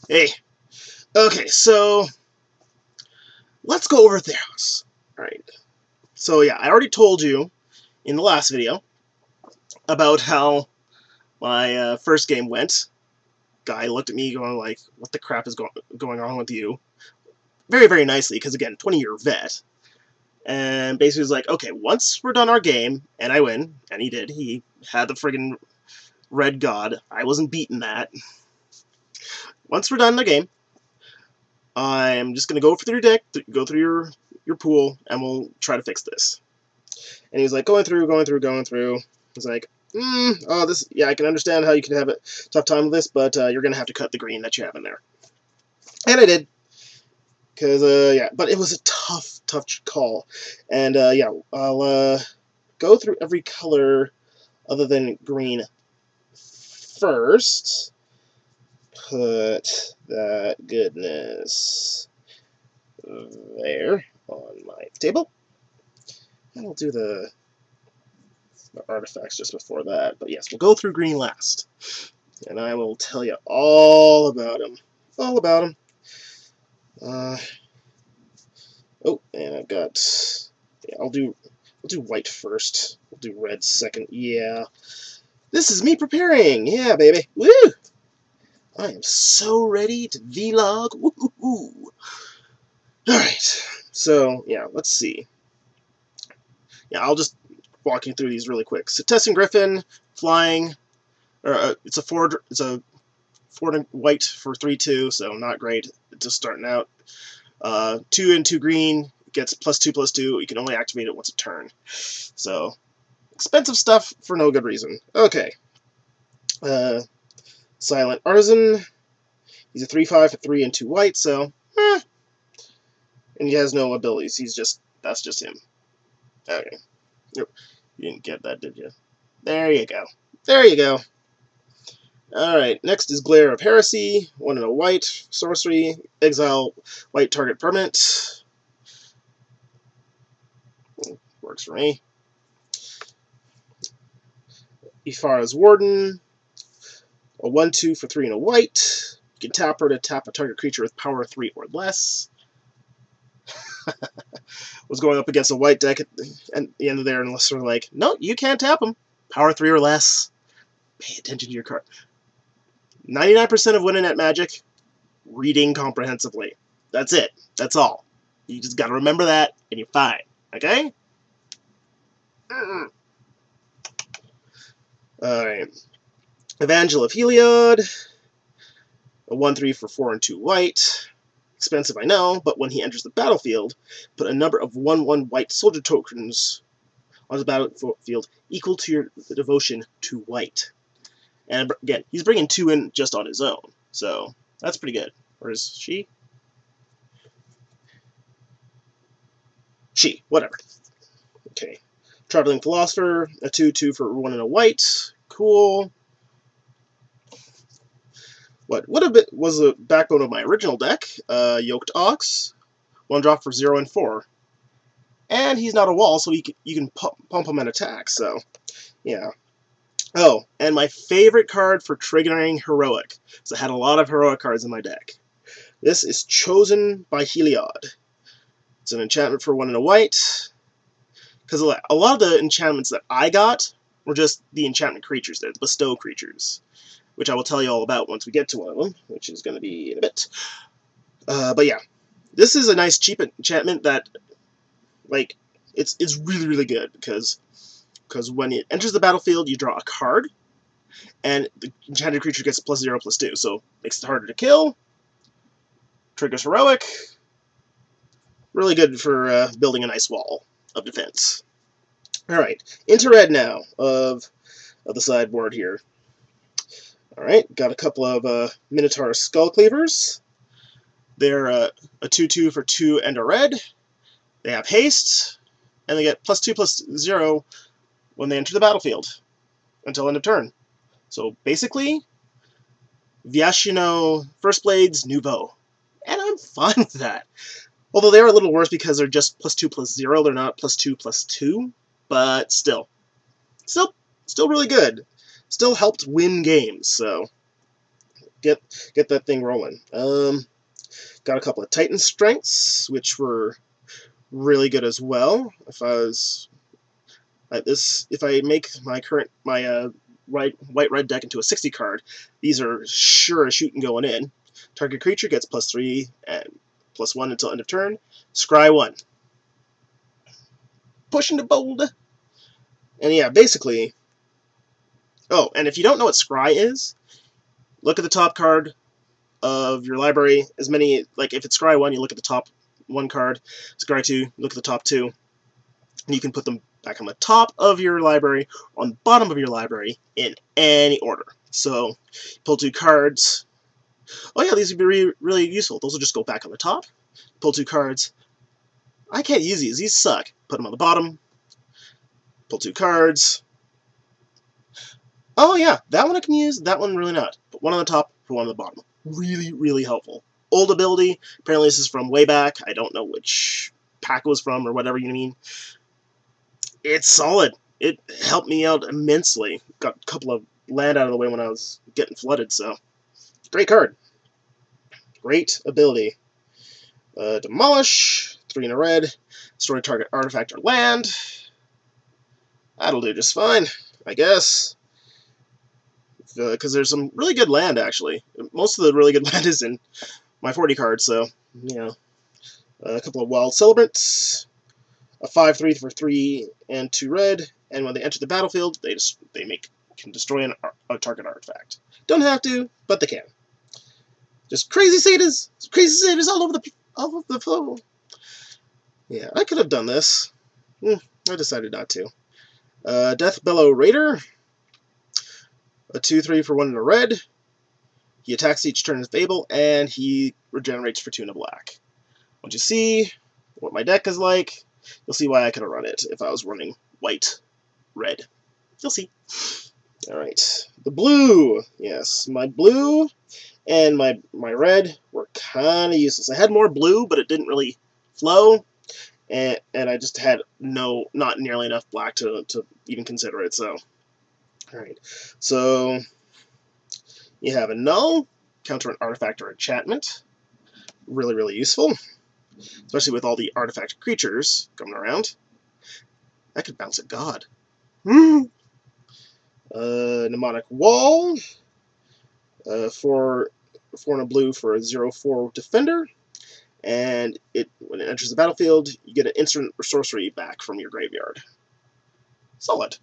Hey. Okay, so let's go over Theros. Alright. So yeah, I already told you in the last video about how my first game went. Guy looked at me going like, what the crap is going on with you? Very, very nicely, because again, 20-year vet. And basically was like, okay, once we're done our game, and I win, and he did. He had the friggin' red god. I wasn't beating that. Once we're done the game, I'm just going to go through your deck, go through your pool, and we'll try to fix this. And he was like, going through. He's like, yeah, I can understand how you could have a tough time with this, but you're going to have to cut the green that you have in there. And I did. Because, yeah, but it was a tough call. And, yeah, I'll go through every color other than green first. Put that goodness there on my table. And we'll do the artifacts just before that. But yes, we'll go through green last. And I will tell you all about them. All about them. Oh, and I've got... Yeah, we'll do white first. We'll do red second. Yeah. This is me preparing. Yeah, baby. Woo! I am so ready to vlog. Woo-hoo-hoo. Alright. So, yeah, let's see. Yeah, I'll just walk you through these really quick. So, Testing Griffin, flying. It's a 4 white for 3/2, so not great. Just starting out. 2 and 2 green gets +2/+2. You can only activate it once a turn. So, expensive stuff for no good reason. Okay. Silent Artisan. He's a 3/5 for 3 and 2 white, so, and he has no abilities. That's just him. Okay. Nope. You didn't get that, did you? There you go. There you go. Alright, next is Glare of Heresy. 1 and a white. Sorcery. Exile white target permanent. Works for me. Ifara's Warden. A 1/2 for 3 and a white. You can tap her to tap a target creature with power 3 or less. Was going up against a white deck at the end of there, unless they're like, no, you can't tap them. Power 3 or less. Pay attention to your card. 99% of winning at Magic, reading comprehensively. That's it. That's all. You just gotta remember that, and you're fine. Okay? Alright. Evangel of Heliod. A 1/3 for 4 and 2 white. Expensive, I know, but when he enters the battlefield, put a number of 1/1 white soldier tokens on the battlefield equal to your devotion to white. And again, he's bringing 2 in just on his own, so that's pretty good. Or is she? She, whatever. Okay. Traveling Philosopher, a 2/2 for 1 and a white. Cool. What would have been was the backbone of my original deck, Yoked Ox, 1 drop for 0 and 4. And he's not a wall, so you can pump him and attack, so, yeah. Oh, and my favorite card for triggering Heroic, because I had a lot of Heroic cards in my deck. This is Chosen by Heliod. It's an enchantment for 1 and a white. Because a lot of the enchantments that I got were just the enchantment creatures, the bestow creatures, which I will tell you all about once we get to one of them, which is going to be in a bit. But yeah, this is a nice cheap enchantment that, like, it's really, really good, because when it enters the battlefield, you draw a card, and the enchanted creature gets +0/+2, so makes it harder to kill, triggers Heroic, really good for building a nice wall of defense. Alright, into red now, of the sideboard here. Alright, got a couple of Minotaur Skull Cleavers. They're a 2/2 for 2 and a red. They have haste, and they get +2/+0 when they enter the battlefield until end of turn. So basically, Viashino First Blades Nouveau. And I'm fine with that. Although they're a little worse because they're just +2/+0, they're not +2/+2, but still really good. Still helped win games, so get that thing rolling. Got a couple of Titan strengths, which were really good as well. If I make my white-red deck into a 60 card, these are sure as shooting going in. Target creature gets +3 and +1 until end of turn. Scry 1. Pushing the bold. And yeah, basically. Oh, and if you don't know what Scry is, look at the top card of your library. As many, like if it's Scry 1, you look at the top 1 card. Scry 2, look at the top 2. And you can put them back on the top of your library, on the bottom of your library, in any order. So, pull 2 cards. Oh yeah, these would be really useful. Those will just go back on the top. Pull 2 cards. I can't use these. These suck. Put them on the bottom. Pull 2 cards. Oh yeah, that one I can use. That one really not. Put one on the top, put one on the bottom. Really, really helpful. Old ability. Apparently this is from way back. I don't know which pack it was from or whatever you mean. It's solid. It helped me out immensely. Got a couple of land out of the way when I was getting flooded, so. Great card. Great ability. Demolish. 3 in a red. Destroy target artifact or land. That'll do just fine, I guess. Because there's some really good land, actually. Most of the really good land is in my 40 cards, so, you know. A couple of Wild Celebrants. A 5/3 for 3 and 2 red. And when they enter the battlefield, they can destroy a target artifact. Don't have to, but they can. Just crazy satyrs all over the floor. Yeah, I could have done this. I decided not to. Death Bellow Raider. A 2/3 for 1 in a red. He attacks each turn as Fable, and he regenerates for 2 in a black. Once you see what my deck is like, you'll see why I could have run it if I was running white-red. You'll see. Alright. The blue. Yes, my blue and my red were kind of useless. I had more blue, but it didn't really flow. And I just had not nearly enough black to even consider it, so. Alright, so you have a null, counter an artifact or enchantment. Really, really useful. Especially with all the artifact creatures coming around. I could bounce a god. Mnemonic Wall. 4 and a blue for a 0/4 defender. And when it enters the battlefield, you get an instant sorcery back from your graveyard. Solid.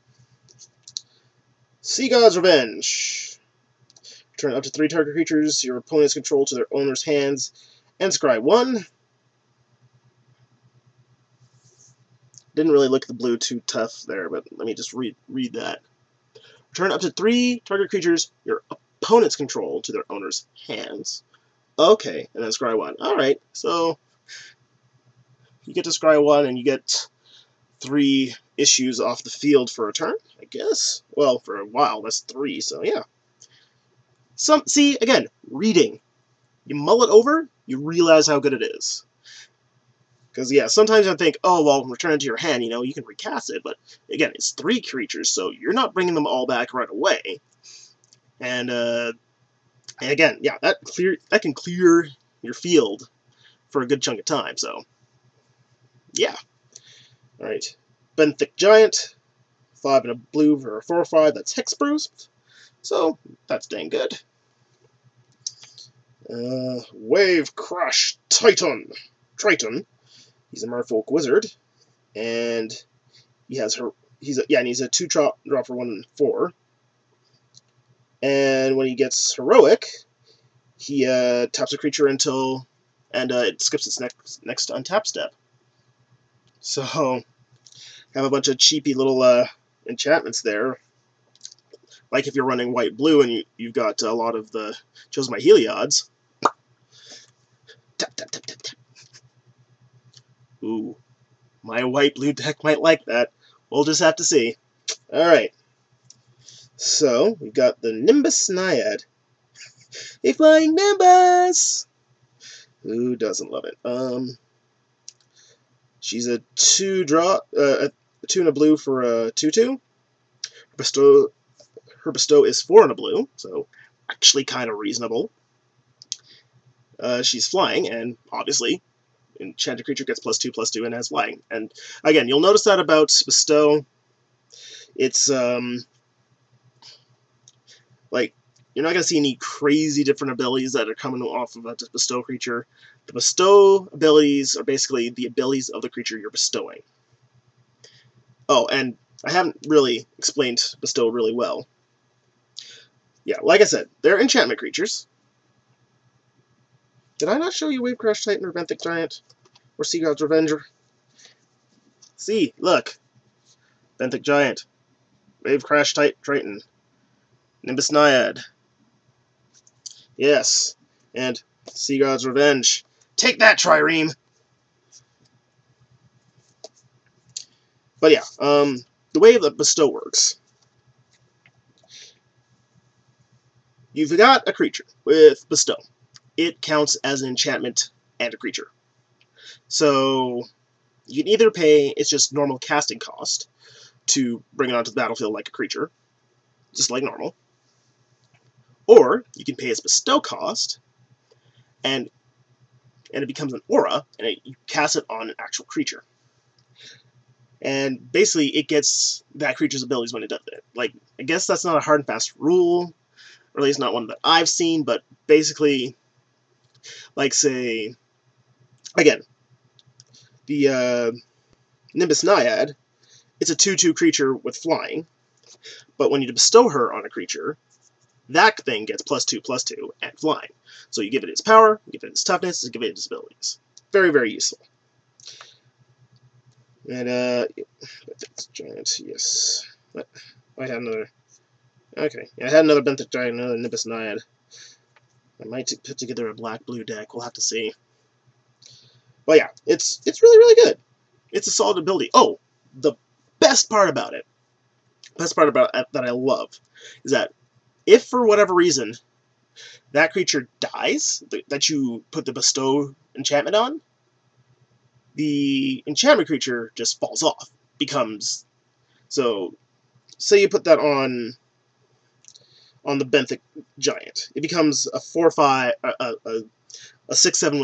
Sea God's Revenge. Return up to 3 target creatures your opponent's control to their owner's hands, and scry 1. Didn't really look at the blue too tough there, but let me just read that. Return up to 3 target creatures your opponent's control to their owner's hands. Okay, and then scry 1. Alright, so you get to scry 1 and you get 3 issues off the field for a turn, I guess. Well, for a while, that's 3, so yeah. See, again, reading. You mull it over, you realize how good it is. Because, yeah, sometimes I think, oh, well, return it to your hand, you can recast it, but, again, it's 3 creatures, so you're not bringing them all back right away. And again, yeah, that can clear your field for a good chunk of time, so, yeah. Alright, Benthic Giant, 5 and a blue for a 4/5, that's Hexproof, so that's dang good. Wave Crash Triton. He's a Merfolk Wizard, and he's a 2-drop for 1 and 4. And when he gets Heroic, he taps a creature until it skips its next untap step. So have a bunch of cheapy little enchantments there. Like if you're running white-blue and you've got a lot of the Chose My Heliod's. Tap, tap, tap, tap, tap. Ooh, my white-blue deck might like that. We'll just have to see. Alright. So, we've got the Nimbus Naiad. A flying Nimbus! Who doesn't love it? She's a 2-drop, a 2 and a blue for a 2/2. Her bestow is 4 and a blue, so actually kind of reasonable. She's flying, and obviously, enchanted creature gets +2/+2 and has flying. And again, you'll notice that about Bestow. It's like, you're not going to see any crazy different abilities that are coming off of a Bestow creature. The Bestow abilities are basically the abilities of the creature you're bestowing. Oh, and I haven't really explained Bestow really well. Yeah, like I said, they're enchantment creatures. Did I not show you Wave Crash Titan or Benthic Giant? Or Sea God's Revenger? See, look. Benthic Giant. Wave Crash Titan. Nimbus Naiad. Yes. And Sea God's Revenge. Take that, Trireme! But yeah, the way that Bestow works. You've got a creature with Bestow. It counts as an enchantment and a creature. So you can either pay its just normal casting cost to bring it onto the battlefield like a creature, just like normal, or you can pay its Bestow cost, and it becomes an aura, and you cast it on an actual creature. And basically, it gets that creature's abilities when it does it. Like, I guess that's not a hard and fast rule, or at least not one that I've seen, but basically, like, say, again, the Nimbus Naiad, it's a 2/2 creature with flying, but when you bestow her on a creature, that thing gets +2/+2 and flying. So you give it its power, you give it its toughness, you give it its abilities. Very, very useful. And, Benthic Giant, yes. What? I had another... Okay, yeah, I had another Benthic Giant, another Nimbus Naiad. I might put together a black-blue deck, we'll have to see. But yeah, it's really, really good. It's a solid ability. Oh, the best part about it that I love is that if for whatever reason that creature dies, that you put the bestow enchantment on, the enchantment creature just falls off. Becomes, so say you put that on the Benthic Giant, it becomes a 4/5, a 6/7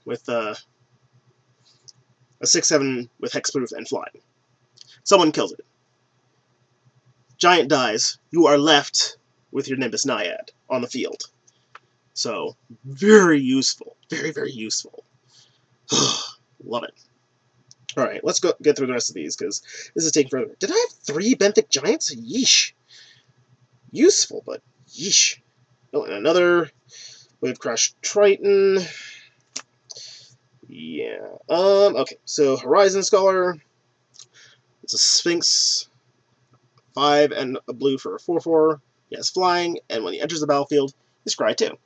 with a 6/7 with hexproof and flying. Someone kills it. Giant dies. You are left with your Nimbus Naiad on the field. So, very useful. Very, very useful. Love it. Alright, let's get through the rest of these, because this is taking forever. Did I have 3 Benthic Giants? Yeesh. Useful, but yeesh. Oh, and another Wave Crash Triton. Yeah. Okay, so Horizon Scholar. It's a Sphinx. 5 and a blue for a 4/4. He has flying, and when he enters the battlefield, he's Scry 2.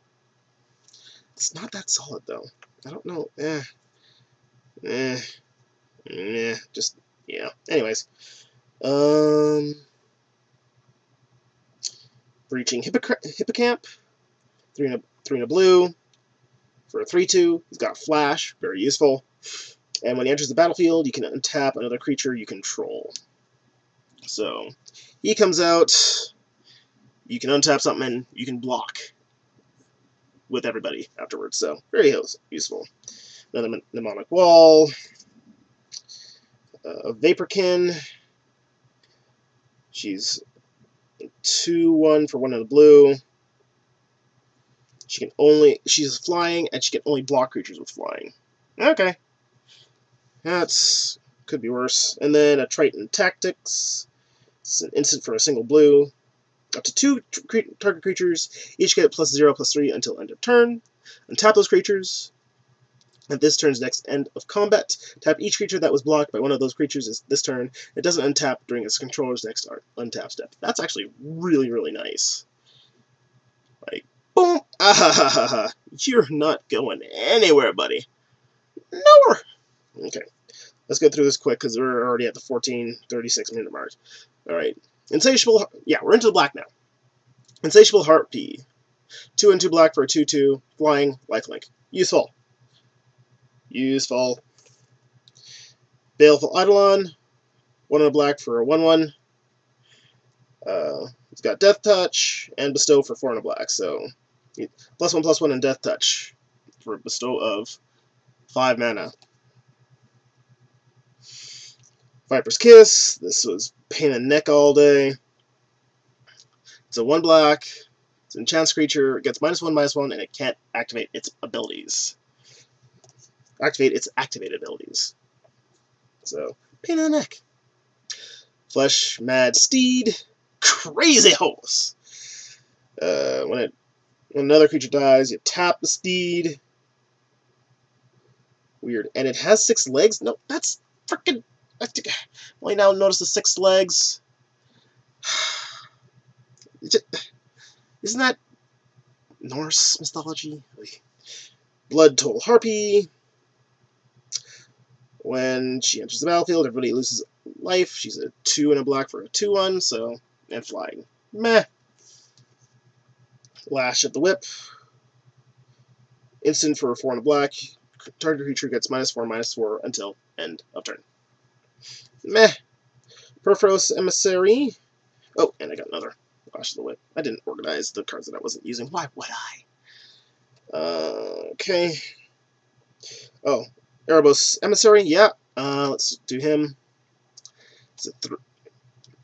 It's not that solid, though. I don't know. Just, yeah. Anyways. Breaching Hippocamp. 3 and a blue. For a 3/2. He's got Flash. Very useful. And when he enters the battlefield, you can untap another creature you control. So, he comes out, you can untap something, and you can block with everybody afterwards. So, very useful. Another Mnemonic Wall. Vaporkin. She's 2/1 for 1 in the blue. She's flying, and she can only block creatures with flying. Okay. Could be worse. And then a Triton Tactics. It's an instant for a single blue. Up to 2 target creatures. Each get +0/+3 until end of turn. Untap those creatures. At this turn's next end of combat, tap each creature that was blocked by one of those creatures this turn. It doesn't untap during its controller's next untap step. That's actually really, really nice. Like, boom! Ah, you're not going anywhere, buddy. Nowhere! Okay. Let's go through this quick, because we're already at the 14:36-minute mark. Alright. Insatiable... Yeah, we're into the black now. Insatiable Harpy. 2 and 2 black for a 2/2. Flying. Lifelink. Useful. Useful. Baleful Eidolon. 1 and a black for a 1/1. It's got Death Touch and Bestow for 4 and a black, so +1/+1 and Death Touch for a bestow of 5 mana. Viper's Kiss. This was pain in the neck all day. It's a 1 black. It's an enchants creature. It gets -1/-1, and it can't activate its abilities. Activate its activated abilities. So, pain in the neck. Flesh Mad Steed. Crazy Horse. When another creature dies, you tap the steed. Weird. And it has 6 legs? No, that's freaking... I now notice the 6 legs. Isn't that Norse mythology? Blood Toll Harpy. When she enters the battlefield, everybody loses life. She's a 2 and a black for a 2/1, so... And flying. Meh. Lash at the Whip. Instant for 4 and a black. Target creature gets -4/-4 until end of turn. Meh. Perforos Emissary. Oh, and I got another Lash at the Whip. I didn't organize the cards that I wasn't using. Why would I? Okay. Oh, Erebos Emissary. Yeah. Let's do him. It's a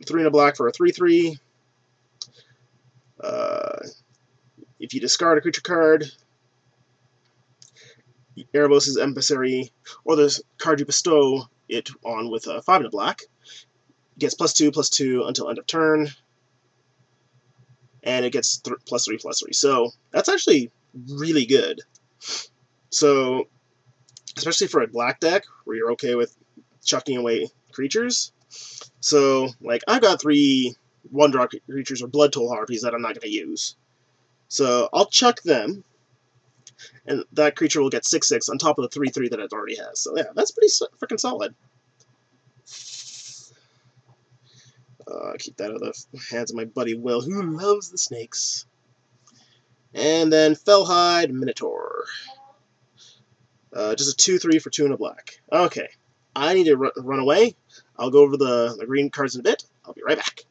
3 and a black for a 3/3. If you discard a creature card, Erebos' Emissary, or the card you bestow it on with a 5 and a black, gets +2/+2 until end of turn, and it gets +3/+3. So that's actually really good. So, especially for a black deck where you're okay with chucking away creatures. So, like, I've got 3 1-drop creatures or Blood Toll Harpies that I'm not going to use. So I'll chuck them, and that creature will get 6/6 on top of the 3/3 that it already has. So yeah, that's pretty freaking solid. Keep that out of the hands of my buddy Will, who loves the snakes. And then Fellhide Minotaur. Just a 2/3 for 2 and a black. Okay, I need to run away. I'll go over the green cards in a bit. I'll be right back.